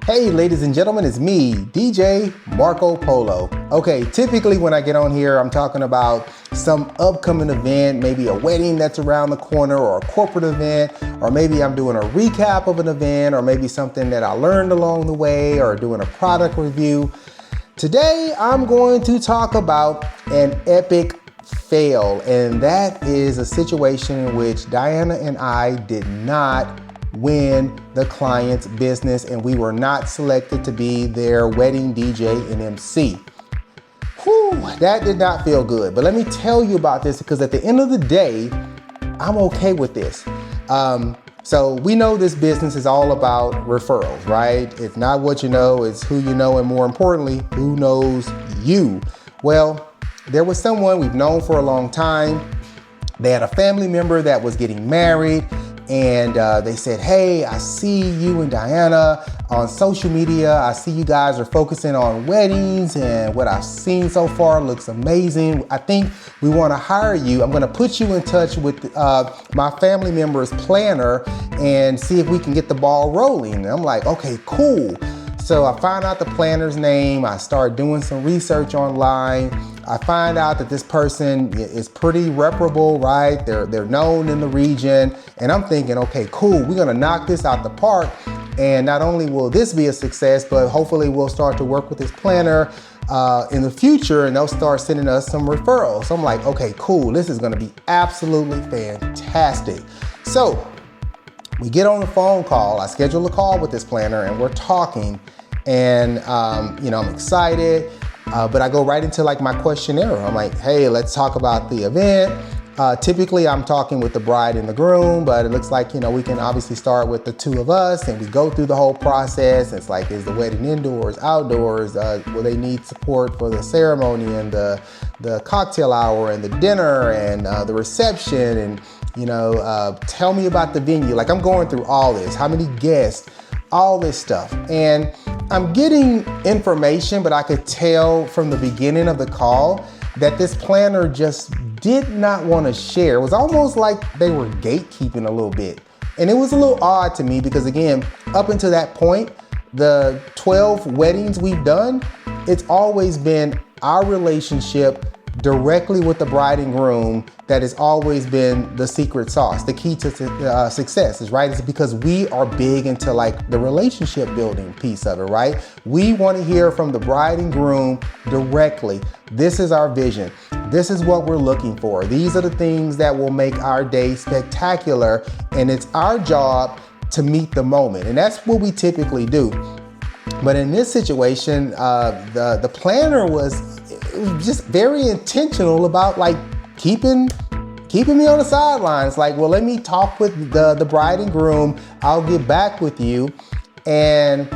Hey, ladies and gentlemen, it's me, DJ Marco Polo. Okay, typically when I get on here, I'm talking about some upcoming event, maybe a wedding that's around the corner or a corporate event, or maybe I'm doing a recap of an event, or maybe something that I learned along the way, or doing a product review. Today, I'm going to talk about an epic fail, and that is a situation in which Diana and I did not win the client's business, and we were not selected to be their wedding DJ and MC. Whew, that did not feel good. But let me tell you about this, because at the end of the day, I'm okay with this. So we know this business is all about referrals, right? It's not what you know, it's who you know, and more importantly, who knows you. Well, there was someone we've known for a long time. They had a family member that was getting married. And they said, hey, I see you and Diana on social media. I see you guys are focusing on weddings, and what I've seen so far looks amazing. I think we want to hire you. I'm going to put you in touch with my family member's planner and see if we can get the ball rolling. And I'm like, okay, cool. So I find out the planner's name. I start doing some research online. I find out that this person is pretty reputable, right? They're known in the region. And I'm thinking, okay, cool. We're gonna knock this out the park. And not only will this be a success, but hopefully we'll start to work with this planner in the future, and they'll start sending us some referrals. So I'm like, okay, cool. This is gonna be absolutely fantastic. So we get on the phone call. I schedule a call with this planner, and we're talking. And I'm excited. But I go right into like my questionnaire. I'm like, hey, let's talk about the event. Typically I'm talking with the bride and the groom, but it looks like, we can obviously start with the two of us, and we go through the whole process. It's like, is the wedding indoors, outdoors? Will they need support for the ceremony and the cocktail hour and the dinner and the reception? And, tell me about the venue. Like, I'm going through all this, how many guests, all this stuff. And I'm getting information, but I could tell from the beginning of the call that this planner just did not want to share. It was almost like they were gatekeeping a little bit. And it was a little odd to me because, again, up until that point, the 12 weddings we've done, it's always been our relationship directly with the bride and groom that has always been the secret sauce. The key to success is, right? It's because we are big into like the relationship building piece of it, right? We want to hear from the bride and groom directly. This is our vision. This is what we're looking for. These are the things that will make our day spectacular, and it's our job to meet the moment. And that's what we typically do. But in this situation, the planner was just very intentional about like keeping me on the sidelines. Like, well, let me talk with the bride and groom. I'll get back with you. And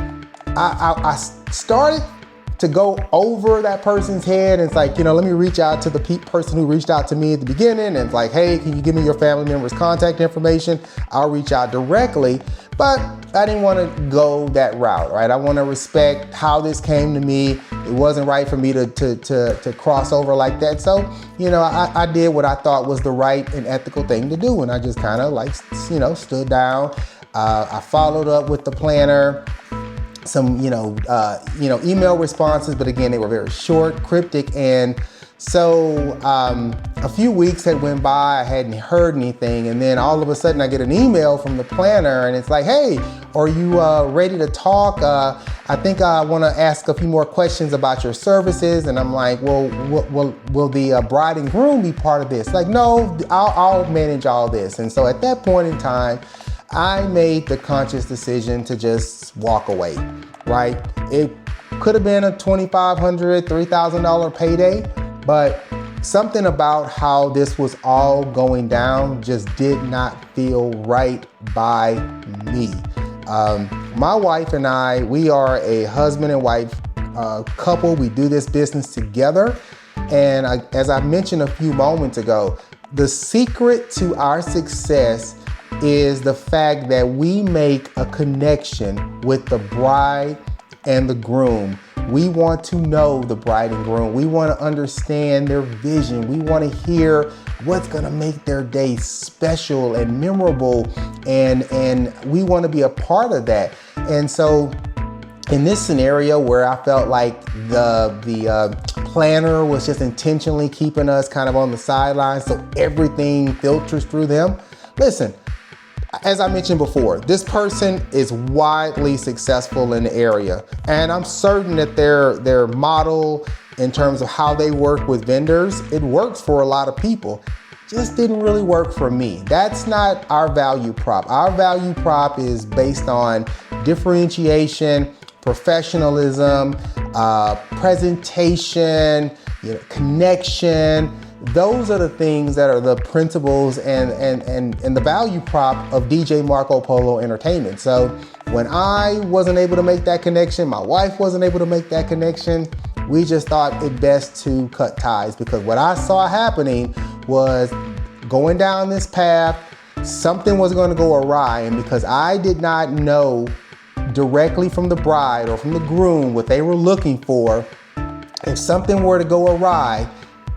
I started to go over that person's head. And it's like, let me reach out to the person who reached out to me at the beginning. And it's like, hey, can you give me your family member's contact information? I'll reach out directly. But I didn't want to go that route, right? I want to respect how this came to me. It wasn't right for me to cross over like that. So, I did what I thought was the right and ethical thing to do. And I just kind of like, stood down. I followed up with the planner, some, email responses, but again, they were very short, cryptic. And so a few weeks had went by, I hadn't heard anything, and then all of a sudden I get an email from the planner, and it's like, hey, are you ready to talk? I think I want to ask a few more questions about your services. And I'm like, well, will the bride and groom be part of this? Like, no, I'll manage all this. And so at that point in time, I made the conscious decision to just walk away, right? It could have been a $2,500, $3,000 payday, but something about how this was all going down just did not feel right by me. My wife and I, we are a husband and wife couple. We do this business together. And as I mentioned a few moments ago, the secret to our success is the fact that we make a connection with the bride and the groom. We want to know the bride and groom. We want to understand their vision. We want to hear what's going to make their day special and memorable. And we want to be a part of that. And so in this scenario where I felt like the planner was just intentionally keeping us kind of on the sidelines so everything filters through them. Listen, as I mentioned before, this person is widely successful in the area, and I'm certain that their model in terms of how they work with vendors, it works for a lot of people. Just didn't really work for me. That's not our value prop. Our value prop is based on differentiation, professionalism, presentation, connection. Those are the things that are the principles and the value prop of DJ Marco Polo Entertainment. So when I wasn't able to make that connection, my wife wasn't able to make that connection, we just thought it best to cut ties, because what I saw happening was going down this path, something was going to go awry. And because I did not know directly from the bride or from the groom what they were looking for, if something were to go awry,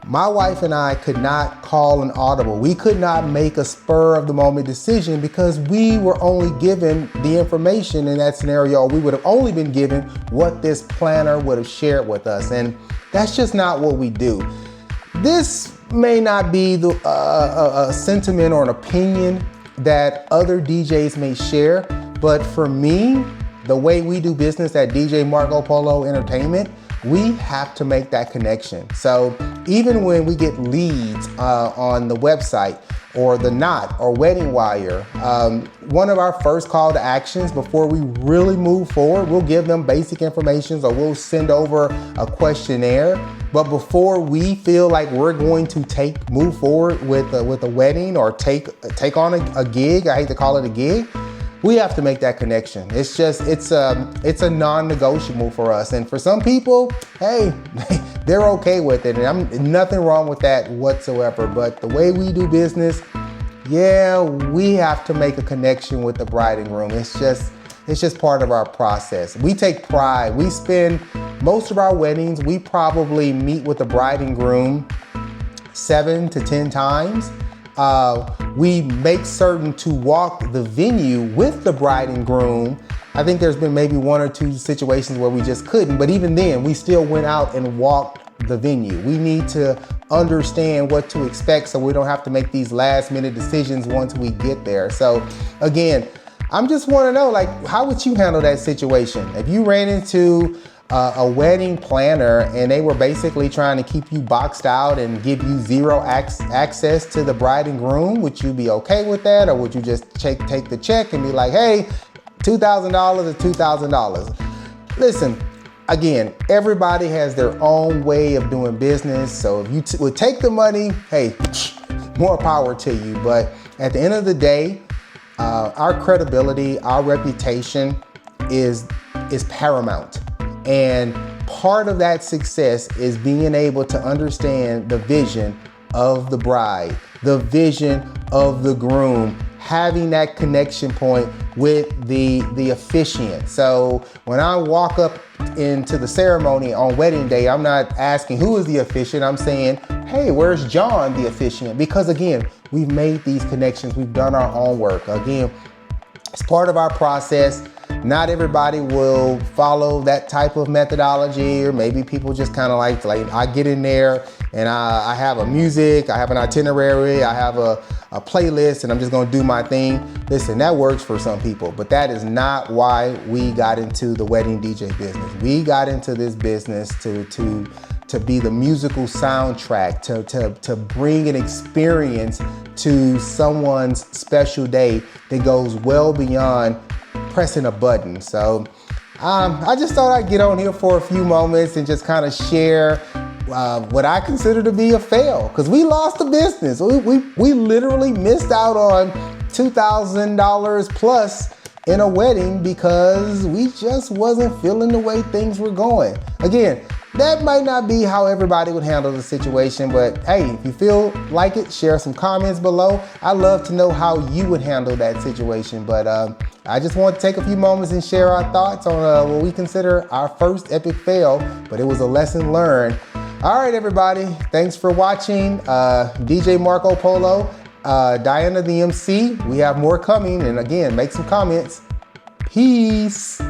my wife and I could not call an audible. We could not make a spur of the moment decision, because we were only given the information in that scenario. We would have only been given what this planner would have shared with us. And that's just not what we do. This may not be a sentiment or an opinion that other DJs may share, but for me, the way we do business at DJ Marco Polo Entertainment, we have to make that connection. So even when we get leads on the website or the Knot or Wedding Wire, one of our first call to actions before we really move forward, we'll give them basic information, or we'll send over a questionnaire. But before we feel like we're going to move forward with a wedding or take on a gig, I hate to call it a gig, we have to make that connection. It's a non-negotiable for us. And for some people, hey, they're okay with it. And I'm nothing wrong with that whatsoever. But the way we do business, yeah, we have to make a connection with the bride and groom. It's just part of our process. We take pride. We spend most of our weddings, we probably meet with the bride and groom 7 to 10 times. We make certain to walk the venue with the bride and groom. I think there's been maybe 1 or 2 situations where we just couldn't, but even then we still went out and walked the venue. We need to understand what to expect so we don't have to make these last minute decisions once we get there. So again, I'm just want to know, like, how would you handle that situation? If you ran into a wedding planner and they were basically trying to keep you boxed out and give you zero access to the bride and groom, would you be okay with that? Or would you just take the check and be like, hey, $2,000 is $2,000? Listen, again, everybody has their own way of doing business. So if you would take the money, hey, more power to you. But at the end of the day, our credibility, our reputation is paramount. And part of that success is being able to understand the vision of the bride, the vision of the groom, having that connection point with the officiant. So when I walk up into the ceremony on wedding day, I'm not asking who is the officiant. I'm saying, hey, where's John, the officiant? Because again, we've made these connections. We've done our own work. Again, it's part of our process. Not everybody will follow that type of methodology, or maybe people just kind of like I get in there and I have a music, I have an itinerary, I have a playlist, and I'm just gonna do my thing. Listen, that works for some people, but that is not why we got into the wedding DJ business. We got into this business to be the musical soundtrack, to bring an experience to someone's special day that goes well beyond pressing a button. So I just thought I'd get on here for a few moments and just kind of share what I consider to be a fail, because we lost the business. We literally missed out on $2,000 plus in a wedding because we just wasn't feeling the way things were going. Again, that might not be how everybody would handle the situation, but hey, if you feel like it, share some comments below. I'd love to know how you would handle that situation. But I just want to take a few moments and share our thoughts on what we consider our first epic fail, but it was a lesson learned. All right, everybody, thanks for watching. DJ Marco Polo, Diana the MC. We have more coming, and again, make some comments. Peace.